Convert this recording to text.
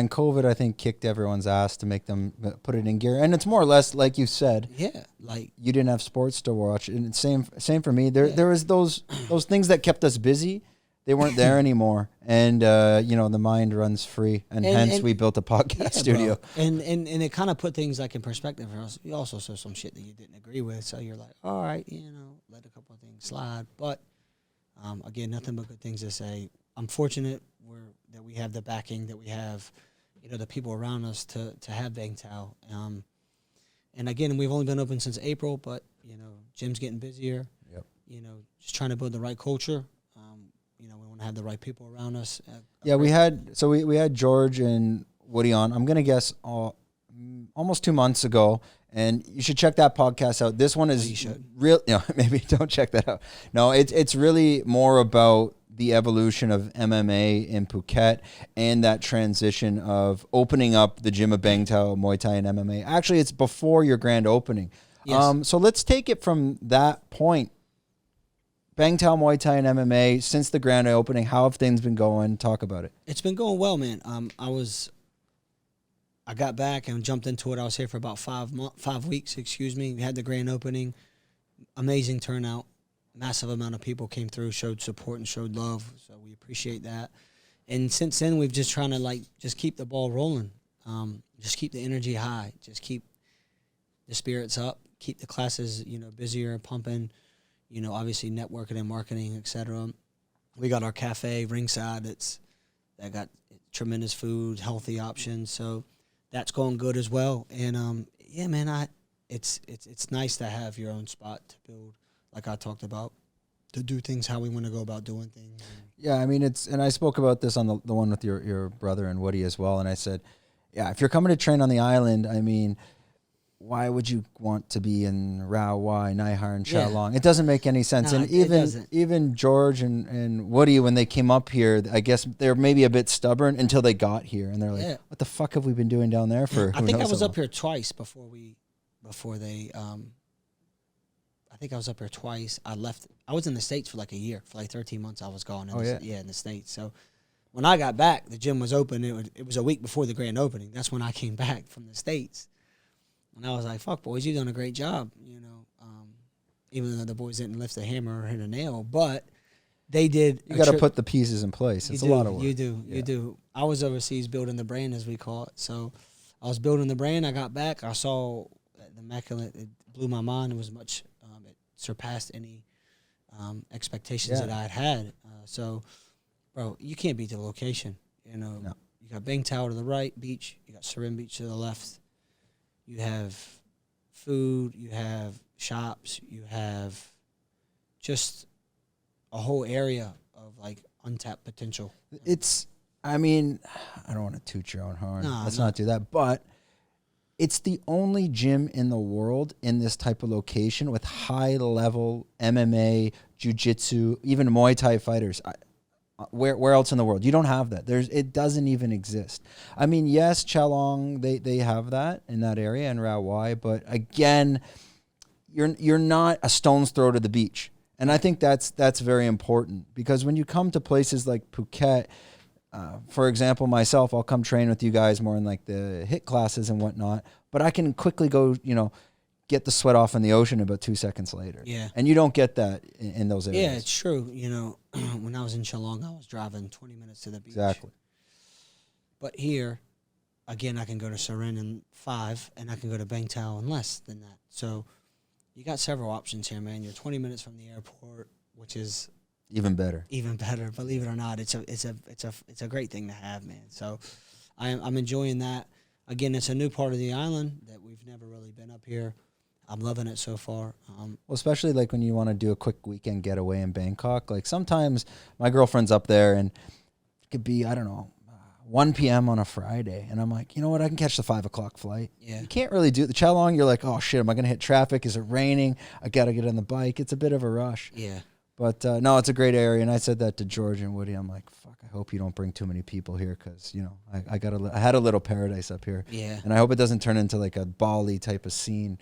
And COVID, I think, kicked everyone's ass to make them put it in gear. And it's more or less like you said. Yeah, like you didn't have sports to watch, and same for me. There was those things that kept us busy. They weren't there anymore, and the mind runs free, and hence we built a podcast studio. Bro. And it kind of put things like in perspective for us. You also saw some shit that you didn't agree with, so you're like, all right, let a couple of things slide. But again, nothing but good things to say. I'm fortunate that we have the backing, that we have, the people around us to have Bangtao. And again, we've only been open since April, but gym's getting busier. Yep. Just trying to build the right culture. We want to have the right people around us. We had George and Woody on. I'm gonna guess almost 2 months ago, and you should check that podcast out. This one is real. Maybe don't check that out. No, it's really more about the evolution of MMA in Phuket and that transition of opening up the gym of Bangtao, Muay Thai, and MMA. Actually, it's before your grand opening. Yes. So let's take it from that point. Bangtao, Muay Thai, and MMA, since the grand opening, how have things been going? Talk about it. It's been going well, man. I got back and jumped into it. I was here for about 5 weeks, We had the grand opening. Amazing turnout. Massive amount of people came through, showed support and showed love, so we appreciate that. And since then, we've just trying to just keep the ball rolling, just keep the energy high, just keep the spirits up, keep the classes busier, pumping, obviously networking and marketing, etc. We got our cafe ringside that got tremendous food, healthy options, so that's going good as well. And yeah, man, it's nice to have your own spot to build. Like I talked about, to do things how we want to go about doing things. Yeah, I mean, and I spoke about this on the one with your brother and Woody as well, and I said, yeah, if you're coming to train on the island, I mean, why would you want to be in Rao Wai, Naihar, and Chalong? It doesn't make any sense. No, and even George and Woody, when they came up here, I guess they're maybe a bit stubborn until they got here, and they're like, what the fuck have we been doing down there for? I think I was up here twice before they I think I was up here twice. I left. I was in the States for like a year. For like 13 months, I was gone. In the States. So when I got back, the gym was open. It was a week before the grand opening. That's when I came back from the States. And I was like, fuck, boys, you've done a great job. Even though the boys didn't lift a hammer or hit a nail. But they did. You got to put the pieces in place. It's a lot of work. You do. I was overseas building the brand, as we call it. So I was building the brand. I got back. I saw the immaculate. It blew my mind. It was much... it surpassed any expectations that I had. So, bro, you can't beat the location. No. You got Bangtao to the right, beach. You got Sarin Beach to the left. You have food. You have shops. You have just a whole area of untapped potential. I mean, I don't want to toot your own horn. Let's not do that. But it's the only gym in the world in this type of location with high-level MMA, jiu-jitsu, even Muay Thai fighters. Where else in the world? You don't have that. It doesn't even exist. I mean, yes, Chalong, they have that in that area, and Rao Wai, but again, you're not a stone's throw to the beach. And I think that's very important, because when you come to places like Phuket, for example, myself, I'll come train with you guys more in the HIIT classes and whatnot, but I can quickly go, get the sweat off in the ocean about 2 seconds later. Yeah. And you don't get that in those areas. Yeah, it's true. When I was in Chalong, I was driving 20 minutes to the beach. Exactly. But here, again, I can go to Sarin in 5, and I can go to Bangtao in less than that. So you got several options here, man. You're 20 minutes from the airport, which is even better. Believe it or not, it's a great thing to have, man. So I'm enjoying that. Again, it's a new part of the island that we've never really been up here. I'm loving it so far. Well, especially when you want to do a quick weekend getaway in Bangkok. Sometimes my girlfriend's up there, and it could be, I don't know, 1 p.m. on a Friday, and I'm like, you know what? I can catch the 5 o'clock flight. Yeah. You can't really do the Chalong. You're like, oh shit, am I gonna hit traffic? Is it raining? I gotta get on the bike. It's a bit of a rush. Yeah. But no, it's a great area, and I said that to George and Woody. I'm like, fuck, I hope you don't bring too many people here, because I had a little paradise up here. Yeah. And I hope it doesn't turn into a Bali type of scene.